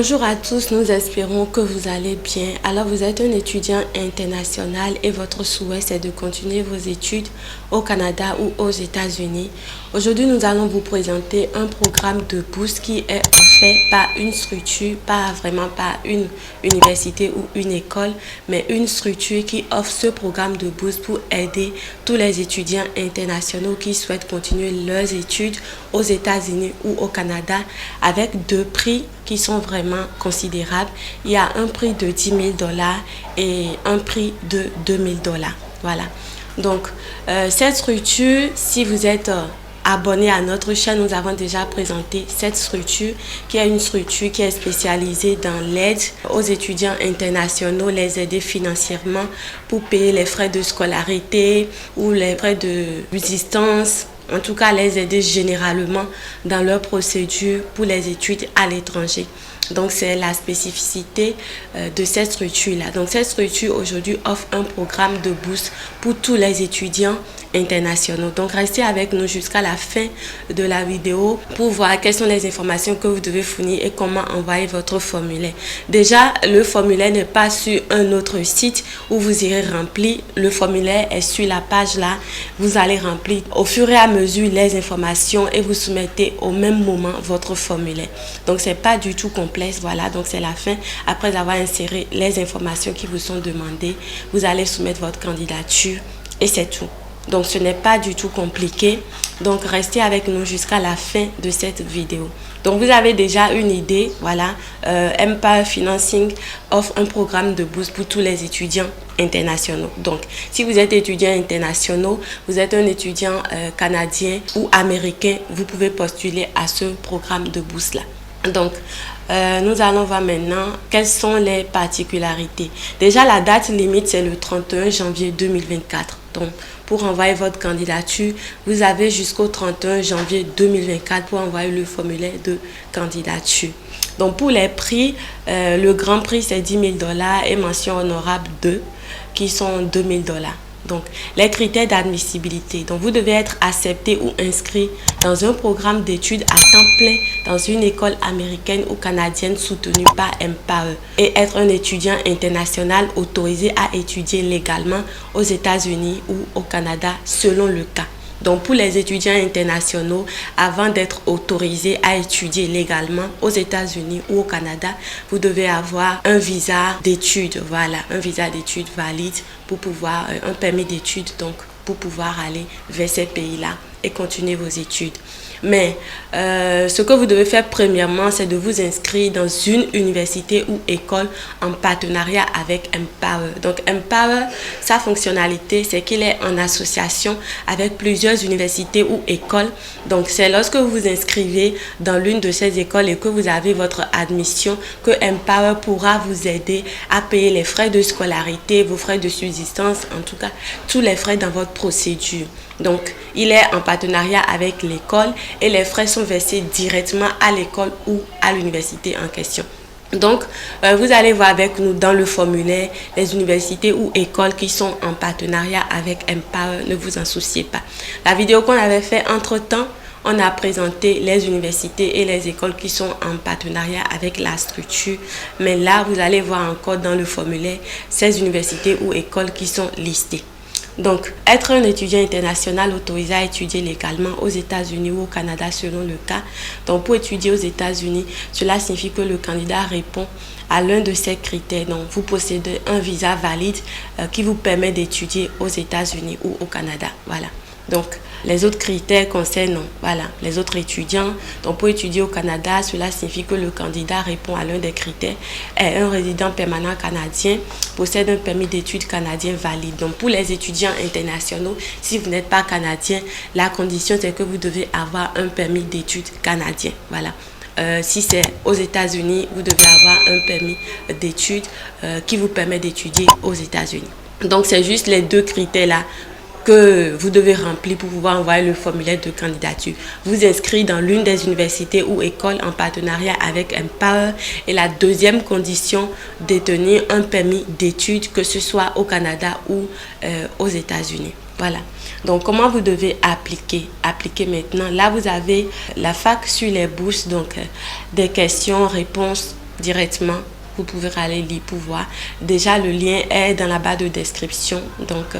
Bonjour à tous, nous espérons que vous allez bien. Alors vous êtes un étudiant international et votre souhait c'est de continuer vos études au Canada ou aux États-Unis. Aujourd'hui nous allons vous présenter un programme de bourse qui est offert par une structure, pas une université ou une école, mais une structure qui offre ce programme de bourse pour aider tous les étudiants internationaux qui souhaitent continuer leurs études aux États-Unis ou au Canada avec deux prix qui sont vraiment considérables. Il y a un prix de 10 000 $ et un prix de 2 000 $. Voilà. Donc, cette structure, si vous êtes abonné à notre chaîne, nous avons déjà présenté cette structure qui est une structure qui est spécialisée dans l'aide aux étudiants internationaux, les aider financièrement pour payer les frais de scolarité ou les frais de subsistance. En tout cas, les aider généralement dans leur procédure pour les études à l'étranger. Donc, c'est la spécificité de cette structure-là. Donc, cette structure aujourd'hui offre un programme de bourse pour tous les étudiants internationaux. Donc, restez avec nous jusqu'à la fin de la vidéo pour voir quelles sont les informations que vous devez fournir et comment envoyer votre formulaire. Déjà, le formulaire n'est pas sur un autre site où vous irez remplir. Le formulaire est sur la page là. Vous allez remplir au fur et à mesure les informations et vous soumettez au même moment votre formulaire. Donc, c'est pas du tout complexe. Voilà, donc c'est la fin. Après avoir inséré les informations qui vous sont demandées, vous allez soumettre votre candidature et c'est tout. Donc, ce n'est pas du tout compliqué. Donc, restez avec nous jusqu'à la fin de cette vidéo. Donc, vous avez déjà une idée. Voilà, Empire Financing offre un programme de bourse pour tous les étudiants internationaux. Donc, si vous êtes étudiant international, vous êtes un étudiant canadien ou américain, vous pouvez postuler à ce programme de bourse-là. Donc, nous allons voir maintenant quelles sont les particularités. Déjà, la date limite, c'est le 31 janvier 2024. Donc, pour envoyer votre candidature, vous avez jusqu'au 31 janvier 2024 pour envoyer le formulaire de candidature. Donc, pour les prix, le grand prix, c'est 10 000 $ et mention honorable 2, qui sont 2 000 $. Donc, les critères d'admissibilité. Donc, vous devez être accepté ou inscrit dans un programme d'études à temps plein dans une école américaine ou canadienne soutenue par Empire et être un étudiant international autorisé à étudier légalement aux États-Unis ou au Canada selon le cas. Donc, pour les étudiants internationaux, avant d'être autorisés à étudier légalement aux États-Unis ou au Canada, vous devez avoir un visa d'études. Voilà, un visa d'études valide pour pouvoir, un permis d'études, donc pour pouvoir aller vers ces pays-là et continuer vos études. Mais ce que vous devez faire premièrement, c'est de vous inscrire dans une université ou école en partenariat avec Empower. Donc Empower, sa fonctionnalité, c'est qu'il est en association avec plusieurs universités ou écoles. Donc c'est lorsque vous vous inscrivez dans l'une de ces écoles et que vous avez votre admission que Empower pourra vous aider à payer les frais de scolarité, vos frais de subsistance, en tout cas tous les frais dans votre procédure. Donc, il est en partenariat avec l'école et les frais sont versés directement à l'école ou à l'université en question. Donc, vous allez voir avec nous dans le formulaire les universités ou écoles qui sont en partenariat avec Empower. Ne vous en souciez pas. La vidéo qu'on avait fait entre-temps, on a présenté les universités et les écoles qui sont en partenariat avec la structure. Mais là, vous allez voir encore dans le formulaire ces universités ou écoles qui sont listées. Donc, être un étudiant international autorisé à étudier légalement aux États-Unis ou au Canada selon le cas. Donc, pour étudier aux États-Unis, cela signifie que le candidat répond à l'un de ces critères. Donc, vous possédez un visa valide qui vous permet d'étudier aux États-Unis ou au Canada. Voilà. Donc, les autres critères concernent, voilà, les autres étudiants. Donc, pour étudier au Canada, cela signifie que le candidat répond à l'un des critères, est un résident permanent canadien, possède un permis d'études canadien valide. Donc, pour les étudiants internationaux, si vous n'êtes pas canadien, la condition, c'est que vous devez avoir un permis d'études canadien. Voilà. Si c'est aux États-Unis, vous devez avoir un permis d'études qui vous permet d'étudier aux États-Unis. Donc, c'est juste les deux critères-là que vous devez remplir pour pouvoir envoyer le formulaire de candidature. Vous inscrire dans l'une des universités ou écoles en partenariat avec Empower. Et la deuxième condition, détenir un permis d'études, que ce soit au Canada ou aux États-Unis. Voilà. Donc, comment vous devez appliquer maintenant? Là, vous avez la fac sur les bourses, donc des questions, réponses directement. Vous pouvez aller lire pour voir. Déjà, le lien est dans la barre de description, donc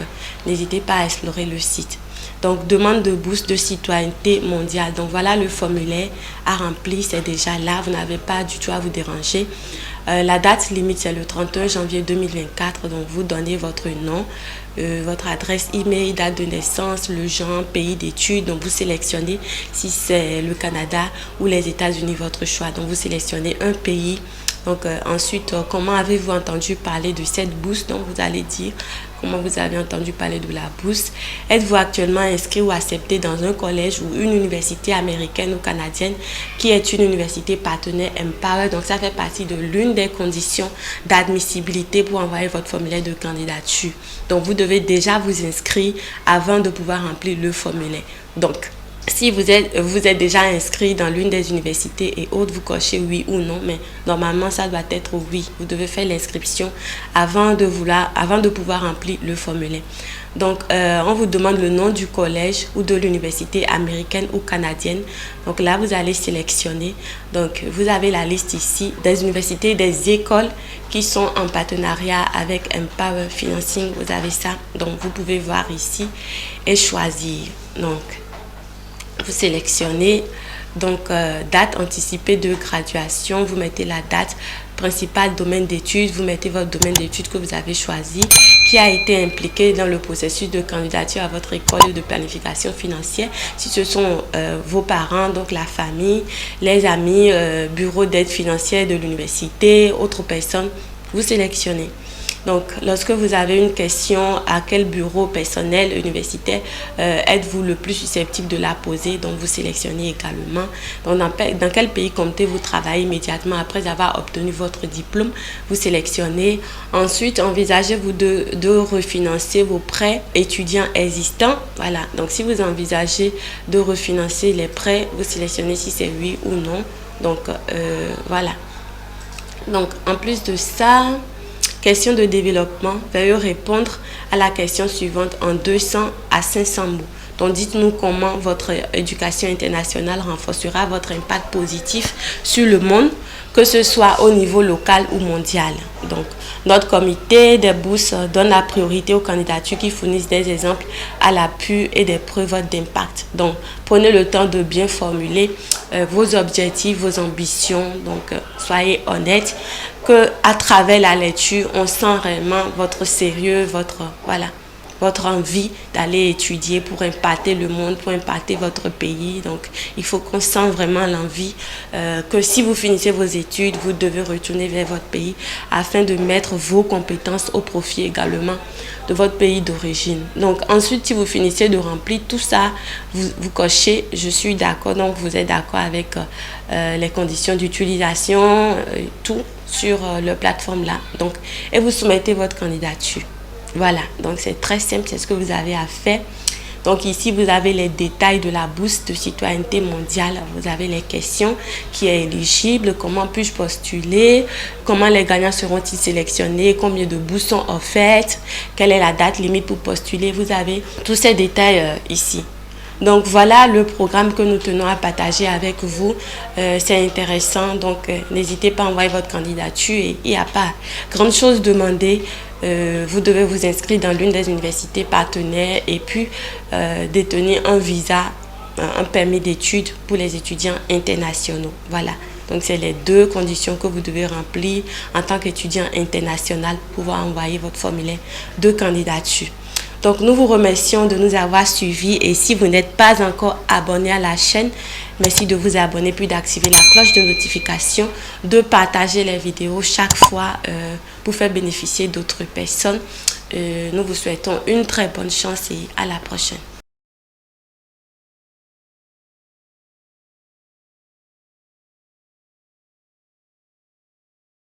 n'hésitez pas à explorer le site. Donc, demande de bourse de citoyenneté mondiale. Donc, voilà le formulaire à remplir, c'est déjà là. Vous n'avez pas du tout à vous déranger. La date limite, c'est le 31 janvier 2024. Donc, vous donnez votre nom, votre adresse email, date de naissance, le genre, pays d'études. Donc, vous sélectionnez si c'est le Canada ou les États-Unis, votre choix. Donc, vous sélectionnez un pays. Donc, ensuite, comment avez-vous entendu parler de cette bourse? Donc, vous allez dire comment vous avez entendu parler de la bourse. Êtes-vous actuellement inscrit ou accepté dans un collège ou une université américaine ou canadienne qui est une université partenaire Empower? Donc, ça fait partie de l'une des conditions d'admissibilité pour envoyer votre formulaire de candidature. Donc, vous devez déjà vous inscrire avant de pouvoir remplir le formulaire. Donc, si vous êtes déjà inscrit dans l'une des universités et autres, vous cochez oui ou non, mais normalement ça doit être oui. Vous devez faire l'inscription avant de pouvoir remplir le formulaire. Donc, on vous demande le nom du collège ou de l'université américaine ou canadienne. Donc là, vous allez sélectionner. Donc, vous avez la liste ici des universités et des écoles qui sont en partenariat avec Empower Financing. Vous avez ça. Donc, vous pouvez voir ici et choisir. Donc, vous sélectionnez donc date anticipée de graduation, vous mettez la date, principal domaine d'études, vous mettez votre domaine d'études que vous avez choisi, qui a été impliqué dans le processus de candidature à votre école de planification financière. Si ce sont vos parents, donc la famille, les amis, bureau d'aide financière de l'université, autres personnes, vous sélectionnez. Donc, lorsque vous avez une question à quel bureau personnel universitaire êtes-vous le plus susceptible de la poser, donc vous sélectionnez également. Donc, dans quel pays comptez-vous travailler immédiatement après avoir obtenu votre diplôme, vous sélectionnez. Ensuite, envisagez-vous de refinancer vos prêts étudiants existants. Voilà, donc si vous envisagez de refinancer les prêts, vous sélectionnez si c'est oui ou non. Donc, voilà. Donc, en plus de ça, question de développement, veuillez répondre à la question suivante en 200 à 500 mots. Donc, dites-nous comment votre éducation internationale renforcera votre impact positif sur le monde, que ce soit au niveau local ou mondial. Donc, notre comité des bourses donne la priorité aux candidatures qui fournissent des exemples à l'appui et des preuves d'impact. Donc, prenez le temps de bien formuler vos objectifs, vos ambitions. Donc, soyez honnête que à travers la lecture, on sent réellement votre sérieux, votre envie d'aller étudier pour impacter le monde, pour impacter votre pays. Donc, il faut qu'on sente vraiment l'envie que si vous finissez vos études, vous devez retourner vers votre pays afin de mettre vos compétences au profit également de votre pays d'origine. Donc, ensuite, si vous finissez de remplir tout ça, vous cochez « Je suis d'accord ». Donc, vous êtes d'accord avec les conditions d'utilisation, tout sur la plateforme là. Donc, et vous soumettez votre candidature. Voilà, donc c'est très simple, c'est ce que vous avez à faire. Donc ici, vous avez les détails de la bourse de citoyenneté mondiale. Vous avez les questions, qui est éligible, comment puis-je postuler, comment les gagnants seront-ils sélectionnés, combien de bourses sont offertes, quelle est la date limite pour postuler. Vous avez tous ces détails ici. Donc voilà le programme que nous tenons à partager avec vous. C'est intéressant, donc n'hésitez pas à envoyer votre candidature et il n'y a pas grande chose demandée. Vous devez vous inscrire dans l'une des universités partenaires et puis détenir un visa, un permis d'études pour les étudiants internationaux. Voilà. Donc, c'est les deux conditions que vous devez remplir en tant qu'étudiant international pour pouvoir envoyer votre formulaire de candidature. Donc, nous vous remercions de nous avoir suivis et si vous n'êtes pas encore abonné à la chaîne, merci de vous abonner puis d'activer la cloche de notification, de partager les vidéos chaque fois pour faire bénéficier d'autres personnes. Nous vous souhaitons une très bonne chance et à la prochaine.